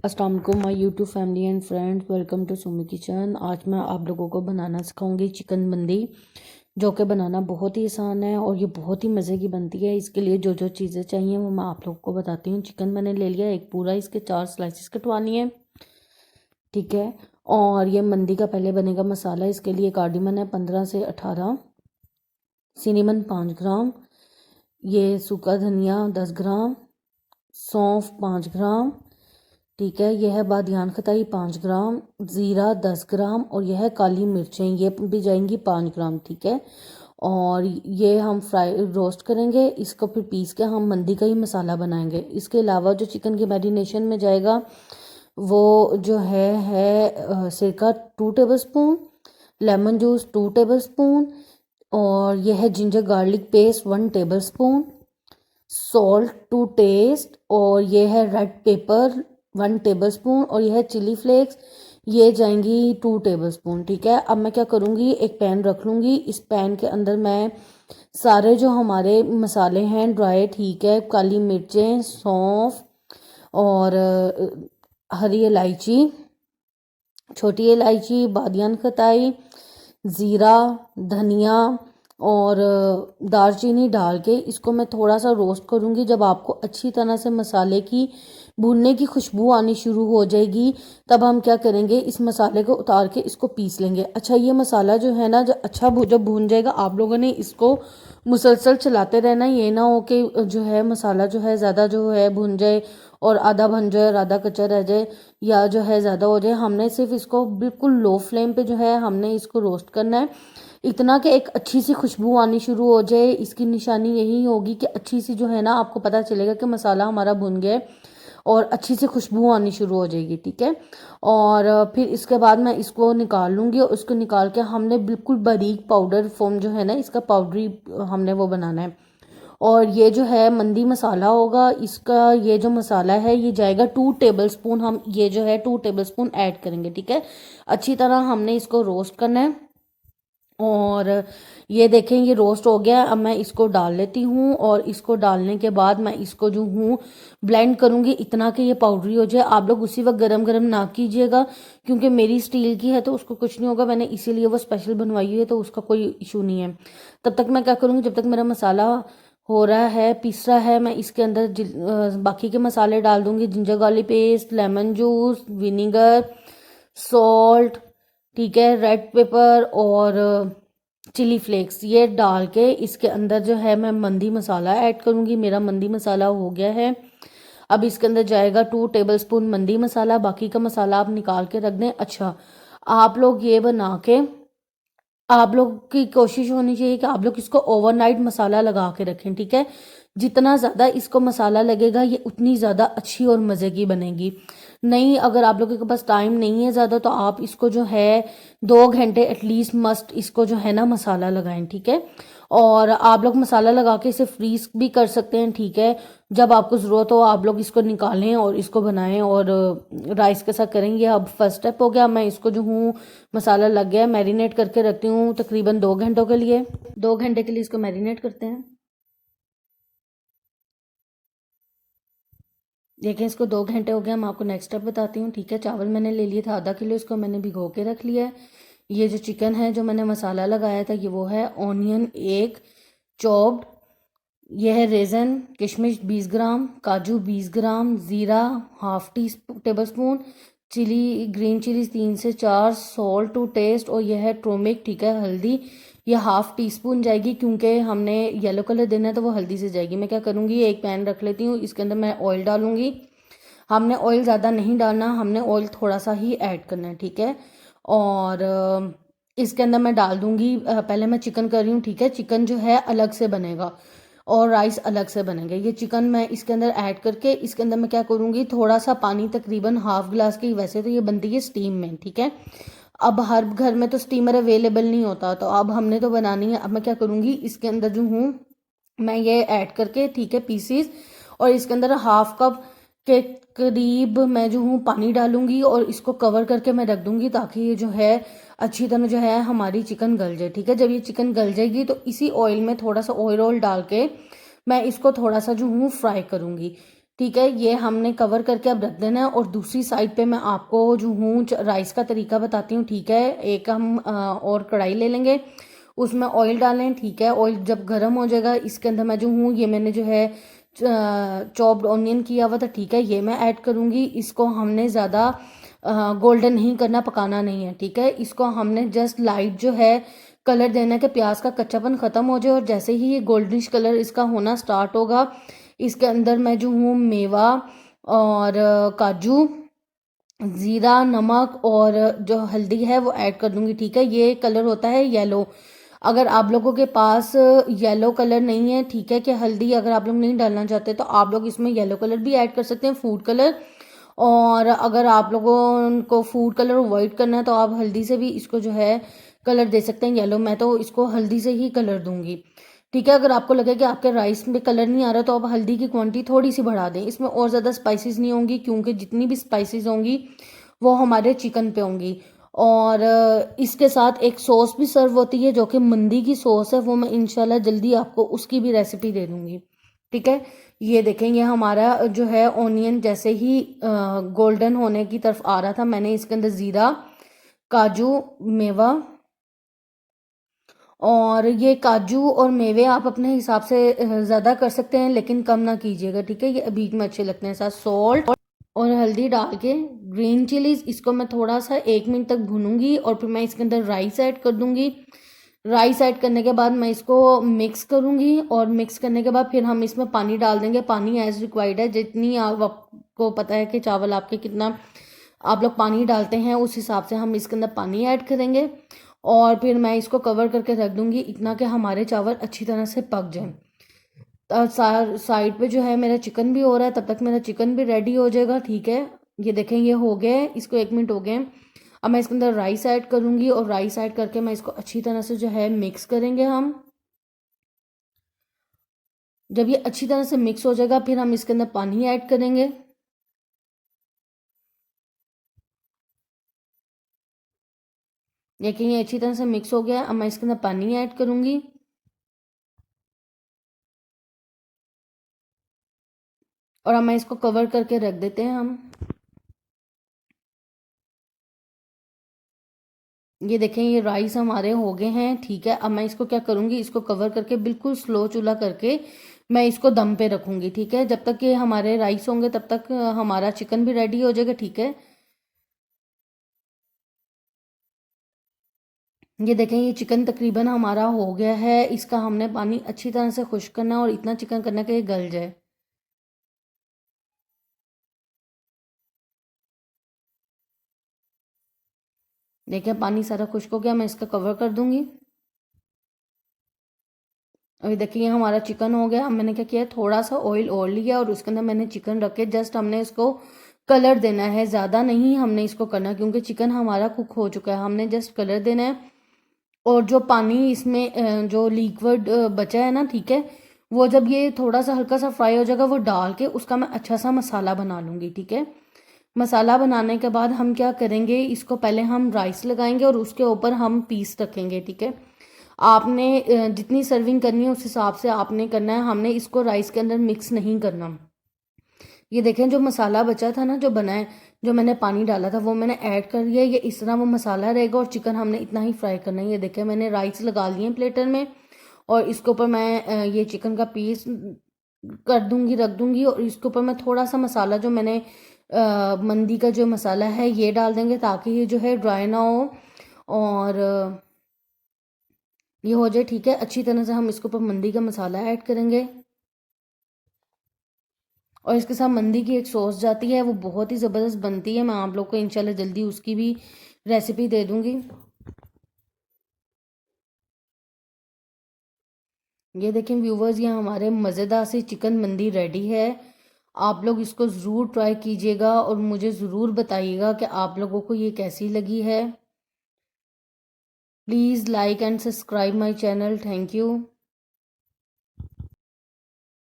अस्सलाम वालेकुम my YouTube family and friends, welcome to Sumi kitchen. आज मैं आप लोगों को बनाना सिखाऊंगी चिकन मंदी, जो कि बनाना बहुत ही आसान है और ये बहुत ही मज़े की बनती है। इसके लिए जो जो चीज़ें चाहिए वो मैं आप लोगों को बताती हूँ। चिकन मैंने ले लिया एक पूरा, इसके 4 स्लाइसिस कटवानी है, ठीक है। और ये मंदी का पहले बनेगा मसाला। इसके लिए कार्डिमन है 15 से 18, सिनेमन 5 ग्राम, ये सूखा धनिया 10 ग्राम, सौंफ 5 ग्राम, ठीक है। यह है बादियान खताई 5 ग्राम, ज़ीरा 10 ग्राम और यह है काली मिर्चें, ये भी जाएंगी 5 ग्राम, ठीक है। और ये हम फ्राई रोस्ट करेंगे, इसको फिर पीस के हम मंदी का ही मसाला बनाएंगे। इसके अलावा जो चिकन की मैरिनेशन में जाएगा वो जो है सिरका 2 टेबलस्पून, लेमन जूस 2 टेबलस्पून, और यह है ginger garlic paste 1 tablespoon, salt to taste, और ये है रेड पेपर 1 टेबलस्पून, और यह है चिली फ्लेक्स, ये जाएंगी 2 टेबलस्पून, ठीक है। अब मैं क्या करूँगी, एक पैन रख लूँगी। इस पैन के अंदर मैं सारे जो हमारे मसाले हैं ड्राई, ठीक है, काली मिर्चें, सौंफ और हरी इलायची, छोटी इलायची, बादियान खताई, ज़ीरा, धनिया और दालचीनी डाल के इसको मैं थोड़ा सा रोस्ट करूँगी। जब आपको अच्छी तरह से मसाले की भूनने की खुशबू आनी शुरू हो जाएगी, तब हम क्या करेंगे, इस मसाले को उतार के इसको पीस लेंगे। अच्छा, ये मसाला जो है ना, जब भून जाएगा, आप लोगों ने इसको मुसलसल चलाते रहना। ये ना हो कि जो है मसाला जो है ज़्यादा जो है भुन जाए और आधा भन जाए और आधा कच्चा रह जाए, या जो है ज़्यादा हो जाए। हमने सिर्फ इसको बिल्कुल लो फ्लेम पे जो है हमने इसको रोस्ट करना है, इतना कि एक अच्छी सी खुशबू आनी शुरू हो जाए। इसकी निशानी यही होगी कि अच्छी सी जो है ना, आपको पता चलेगा कि मसाला हमारा भुन गया है और अच्छी सी खुशबू आनी शुरू हो जाएगी, ठीक है। और फिर इसके बाद मैं इसको निकाल लूँगी और उसको निकाल के हमने बिल्कुल बारीक पाउडर फॉर्म जो है ना, इसका पाउडरी हमने वो बनाना है। और ये जो है मंदी मसाला होगा, इसका ये जो मसाला है ये जाएगा 2 टेबलस्पून, हम ये जो है 2 टेबलस्पून ऐड करेंगे, ठीक है। अच्छी तरह हमने इसको रोस्ट करना है। और ये देखें, ये रोस्ट हो गया। अब मैं इसको डाल लेती हूँ और इसको डालने के बाद मैं इसको जो हूँ ब्लेंड करूँगी, इतना कि ये पाउडरी हो जाए। आप लोग उसी वक्त गरम गरम ना कीजिएगा, क्योंकि मेरी स्टील की है तो उसको कुछ नहीं होगा, मैंने इसीलिए वो स्पेशल बनवाई हुई है, तो उसका कोई इशू नहीं है। तब तक मैं क्या करूँगी, जब तक मेरा मसाला हो रहा है, पीस रहा है, मैं इसके अंदर बाकी के मसाले डाल दूँगी। Ginger garlic paste, lemon juice, vinegar, salt, ठीक है, रेड पेपर और चिली फ्लेक्स, ये डाल के इसके अंदर जो है मैं मंदी मसाला ऐड करूँगी। मेरा मंदी मसाला हो गया है। अब इसके अंदर जाएगा 2 टेबलस्पून मंदी मसाला, बाकी का मसाला आप निकाल के रख दें। अच्छा, आप लोग ये बना के, आप लोग की कोशिश होनी चाहिए कि आप लोग इसको ओवरनाइट मसाला लगा के रखें, ठीक है। जितना ज़्यादा इसको मसाला लगेगा, ये उतनी ज़्यादा अच्छी और मज़े की बनेगी। नहीं, अगर आप लोगों के पास टाइम नहीं है ज़्यादा, तो आप इसको जो है 2 घंटे एटलीस्ट मस्ट इसको जो है ना मसाला लगाएं, ठीक है। और आप लोग मसाला लगा के इसे फ्रीज भी कर सकते हैं, ठीक है। जब आपको ज़रूरत हो आप लोग इसको निकालें और इसको बनाएं और राइस के साथ करेंगे। अब फर्स्ट स्टेप हो गया, मैं इसको जो हूँ मसाला लग गया, मैरिनेट करके रखती हूँ तकरीबन 2 घंटों के लिए। 2 घंटे के लिए इसको मैरिनेट करते हैं। देखें, इसको 2 घंटे हो गए। हम आपको नेक्स्ट स्टेप बताती हूँ, ठीक है। चावल मैंने ले लिए थे आधा किलो, इसको मैंने भिगो के रख लिया है। ये जो चिकन है जो मैंने मसाला लगाया था, ये वो है ऑनियन एक चॉप्ड, यह है रेजन, किशमिश 20 ग्राम, काजू 20 ग्राम, ज़ीरा half tablespoon, chilli green chilli 3 से 4, सॉल्ट टू टेस्ट, और यह है ट्रोमिक, ठीक है, हल्दी, यह हाफ टी स्पून जाएगी, क्योंकि हमने येलो कलर देना है तो वो हल्दी से जाएगी। मैं क्या करूँगी, एक पैन रख लेती हूँ, इसके अंदर मैं ऑयल डालूंगी। हमने ऑयल ज़्यादा नहीं डालना, हमने ऑयल थोड़ा सा ही ऐड करना है, ठीक है। और इसके अंदर मैं डाल दूंगी, पहले मैं चिकन कर रही हूँ, ठीक है। चिकन जो है अलग से बनेगा और राइस अलग से बनेंगे। ये चिकन मैं इसके अंदर ऐड करके, इसके अंदर मैं क्या करूँगी, थोड़ा सा पानी, तकरीबन हाफ गिलास की, वैसे तो ये बनती है स्टीम में, ठीक है। अब हर घर में तो स्टीमर अवेलेबल नहीं होता, तो अब हमने तो बनानी है। अब मैं क्या करूँगी, इसके अंदर जो हूँ मैं ये ऐड करके, ठीक है, पीसीस, और इसके अंदर हाफ कप के करीब मैं जो हूँ पानी डालूंगी और इसको कवर करके मैं रख दूंगी, ताकि ये जो है अच्छी तरह जो है हमारी चिकन गल जाए, ठीक है। जब ये चिकन गल जाएगी तो इसी ऑयल में थोड़ा सा ऑयल डाल के मैं इसको थोड़ा सा जो हूँ फ्राई करूंगी। ठीक है, ये हमने कवर करके अब रख देना है। और दूसरी साइड पे मैं आपको जो हूँ राइस का तरीका बताती हूँ। ठीक है, एक हम और कढ़ाई ले लेंगे, उसमें ऑयल डालें। ठीक है, ऑयल जब गर्म हो जाएगा, इसके अंदर मैं जो हूँ ये मैंने जो है चॉप्ड ऑनियन किया हुआ था। ठीक है, ये मैं ऐड करूँगी। इसको हमने ज़्यादा गोल्डन नहीं करना, पकाना नहीं है। ठीक है, इसको हमने जस्ट लाइट जो है कलर देना है कि प्याज का कच्चापन ख़त्म हो जाए। और जैसे ही ये गोल्डनिश कलर इसका होना स्टार्ट होगा, इसके अंदर मैं जो हूँ मेवा और काजू, ज़ीरा, नमक और जो हल्दी है वो ऐड कर दूंगी। ठीक है, ये कलर होता है येलो। अगर आप लोगों के पास येलो कलर नहीं है, ठीक है, कि हल्दी अगर आप लोग नहीं डालना चाहते तो आप लोग इसमें येलो कलर भी ऐड कर सकते हैं, फूड कलर। और अगर आप लोगों को फूड कलर अवॉइड करना है तो आप हल्दी से भी इसको जो है कलर दे सकते हैं येलो। मैं तो इसको हल्दी से ही कलर दूंगी। ठीक है, अगर आपको लगे कि आपके राइस में कलर नहीं आ रहा तो आप हल्दी की क्वांटिटी थोड़ी सी बढ़ा दें। इसमें और ज़्यादा स्पाइसेस नहीं होंगी, क्योंकि जितनी भी स्पाइसेस होंगी वो हमारे चिकन पे होंगी। और इसके साथ एक सॉस भी सर्व होती है जो कि मंदी की सॉस है, वो मैं इंशाल्लाह जल्दी आपको उसकी भी रेसिपी दे दूंगी। ठीक है, ये देखें, ये हमारा जो है ऑनियन जैसे ही गोल्डन होने की तरफ आ रहा था, मैंने इसके अंदर ज़ीरा, काजू, मेवा, और ये काजू और मेवे आप अपने हिसाब से ज़्यादा कर सकते हैं, लेकिन कम ना कीजिएगा। ठीक है, ये बीच में अच्छे लगते हैं। साथ सॉल्ट और हल्दी डाल के ग्रीन चिलीज, इसको मैं थोड़ा सा 1 मिनट तक भूनूंगी। और फिर मैं इसके अंदर राइस ऐड कर दूंगी। राइस ऐड करने के बाद मैं इसको मिक्स करूंगी। और मिक्स करने के बाद फिर हम इसमें पानी डाल देंगे। पानी एज रिक्वायर्ड है, जितनी आपको पता है कि चावल आपके कितना आप लोग पानी डालते हैं, उस हिसाब से हम इसके अंदर पानी ऐड करेंगे। और फिर मैं इसको कवर करके रख दूंगी, इतना कि हमारे चावल अच्छी तरह से पक जाएं। साइड पे जो है मेरा चिकन भी हो रहा है, तब तक मेरा चिकन भी रेडी हो जाएगा। ठीक है, ये देखें, ये हो गया है, इसको 1 मिनट हो गए। अब मैं इसके अंदर राइस ऐड करूंगी और राइस ऐड करके मैं इसको अच्छी तरह से जो है मिक्स करेंगे हम। जब ये अच्छी तरह से मिक्स हो जाएगा, फिर हम इसके अंदर पानी ऐड करेंगे। देखिए, ये अच्छी तरह से मिक्स हो गया। अब मैं इसके अंदर पानी ऐड करूंगी और अब मैं इसको कवर करके रख देते हैं हम। ये देखें, ये राइस हमारे हो गए हैं। ठीक है, अब मैं इसको क्या करूंगी, इसको कवर करके बिल्कुल स्लो चूल्हा करके मैं इसको दम पे रखूंगी। ठीक है, जब तक ये हमारे राइस होंगे तब तक हमारा चिकन भी रेडी हो जाएगा। ठीक है, ये देखें, ये चिकन तकरीबन हमारा हो गया है। इसका हमने पानी अच्छी तरह से खुश्क करना है और इतना चिकन करना है कि ये गल जाए। देखें, पानी सारा खुश्क हो गया, मैं इसका कवर कर दूंगी। अभी देखिए, ये हमारा चिकन हो गया। अब मैंने क्या किया, थोड़ा सा ऑयल और लिया और उसके अंदर मैंने चिकन रख के जस्ट हमने इसको कलर देना है, ज़्यादा नहीं हमने इसको करना, क्योंकि चिकन हमारा कुक हो चुका है। हमने जस्ट कलर देना है। और जो पानी इसमें जो लिक्विड बचा है ना, ठीक है, वो जब ये थोड़ा सा हल्का सा फ्राई हो जाएगा, वो डाल के उसका मैं अच्छा सा मसाला बना लूँगी। ठीक है, मसाला बनाने के बाद हम क्या करेंगे, इसको पहले हम राइस लगाएंगे और उसके ऊपर हम पीस रखेंगे। ठीक है, आपने जितनी सर्विंग करनी है उस हिसाब से आपने करना है। हमने इसको राइस के अंदर मिक्स नहीं करना। ये देखें, जो मसाला बचा था ना, जो बना है, जो मैंने पानी डाला था वो मैंने ऐड कर दिया। ये इस तरह वो मसाला रहेगा और चिकन हमने इतना ही फ्राई करना है। ये देखें, मैंने राइस लगा लिए हैं प्लेटर में और इसके ऊपर मैं ये चिकन का पीस कर दूंगी, रख दूंगी। और इसके ऊपर मैं थोड़ा सा मसाला जो मैंने मंदी का जो मसाला है ये डाल देंगे, ताकि ये जो है ड्राई ना हो और ये हो जाए। ठीक है, अच्छी तरह से हम इसके ऊपर मंदी का मसाला ऐड करेंगे और इसके साथ मंदी की एक सॉस जाती है, वो बहुत ही ज़बरदस्त बनती है। मैं आप लोग को इंशाल्लाह जल्दी उसकी भी रेसिपी दे दूंगी। ये देखें व्यूवर्स, ये हमारे मज़ेदार से चिकन मंदी रेडी है। आप लोग इसको ज़रूर ट्राई कीजिएगा और मुझे ज़रूर बताइएगा कि आप लोगों को ये कैसी लगी है। Please like and subscribe my channel. Thank you.